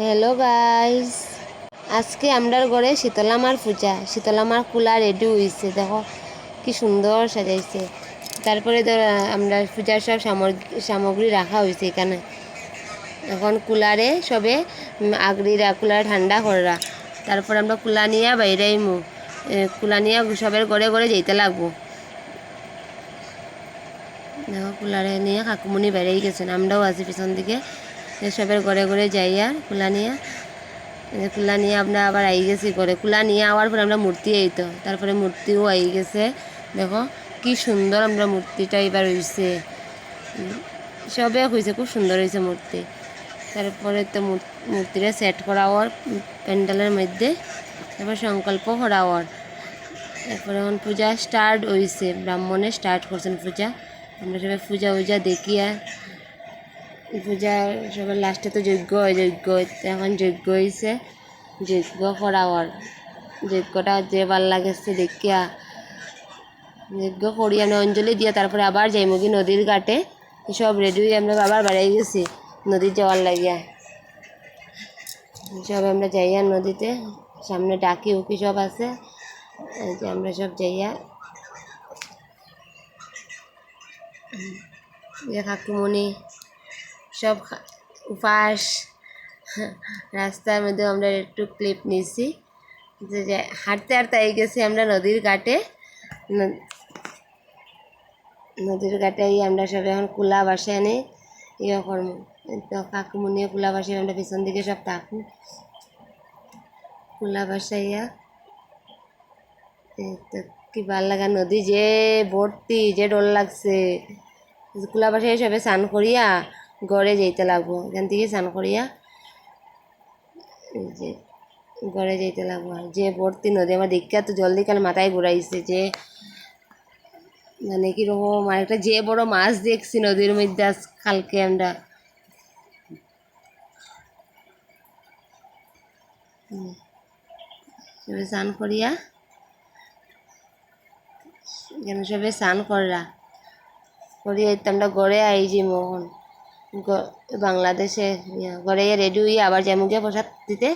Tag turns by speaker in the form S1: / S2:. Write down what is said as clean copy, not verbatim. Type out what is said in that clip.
S1: Hello guys, আজকে আমরার ঘরে শীতলামার পূজা। শীতলামার কুলা রেডি হয়েছে, দেখো কি সুন্দর সাজাইছে। তারপরে আমরা পূজার সব সামগ্রী রাখা হয়েছে এখানে। এখন কুলারে সবে আগড়িরা কুলারে ঠান্ডা কররা, তারপর আমরা কুলা নিয়ে বাইরে আইমু। কুলা নিয়ে সবের ঘরে ঘরে যেতে লাগবো। দেখো কুলারে নিয়ে কাকুমনি বেড়েই গেছেন, আমরাও আছি পিছন দিকে। সবের ঘরে ঘরে যাই আর কুলা নিয়ে আমরা আবার আই গেছি করে। কুলা নিয়ে আওয়ার পরে আমরা মূর্তি আইতো, তারপরে মূর্তিও আই গেছে। দেখো কি সুন্দর আমরা মূর্তিটা এবার হয়েছে, সবে হয়েছে, খুব সুন্দর হয়েছে মূর্তি। তারপরে তো মূর্তিটা সেট করা হওয়ার প্যান্ডেলের মধ্যে, তারপর সংকল্প করা হওয়ার। তারপরে এখন পূজা স্টার্ট হয়েছে, ব্রাহ্মণে স্টার্ট করছেন পূজা। আমরা সবাই পূজা দেখিয়া পূজা সবার লাস্টে তো যজ্ঞ হয়, এখন যজ্ঞ হয়েছে, যজ্ঞ করা হওয়ার। যজ্ঞটা যে ভাল লাগেছে দেখিয়া যজ্ঞ করিয়া অঞ্জলি দিয়া তারপরে আবার যাইমুগি নদীর ঘাটে। সব রেডি হয়ে আমরা আবার বেড়াই গেছি নদীর যাওয়ার লাগিয়া। সব আমরা যাইয়া নদীতে, সামনে ডাকি উকি সব আছে, যে আমরা সব যাইয়া কাকুমনি সব উপাস। রাস্তার মধ্যে আমরা একটু ক্লিপ নিছি, যে হাঁটতে হাঁটতে আই গেছি আমরা নদীর ঘাটে। নদীর ঘাটে আমরা সব এখন কুলা বাসে আনি করম। তো কাকুমনিও কুলা বাসে, আমরা পিছন দিকে সব থাকু কুলা বাসাইয়া। তো কি ভাল লাগা, নদী যে ভর্তি, যে ডর লাগছে। কুলা বাসায় সবে স্নান করিয়া গড়ে যেতে লাগবো, এখান থেকে স্নান করিয়া যে গড়ে যেতে লাগবো। আর যে ভর্তি নদী, আমার দেখিয়া তো জলদি কাল মাথায় ঘুরাইছে, যে মানে কীরকম। আর একটা যে বড় মাছ দেখছি নদীর মধ্যে কালকে আমরা। সবে স্নান করিয়া এখানে সবে স্নান করিয়া আমরা গড়ে আই যে মোহন বাংলাদেশে গড়ে রেডি হইয়া আবার যেমন গিয়ে প্রসাদ দিতে।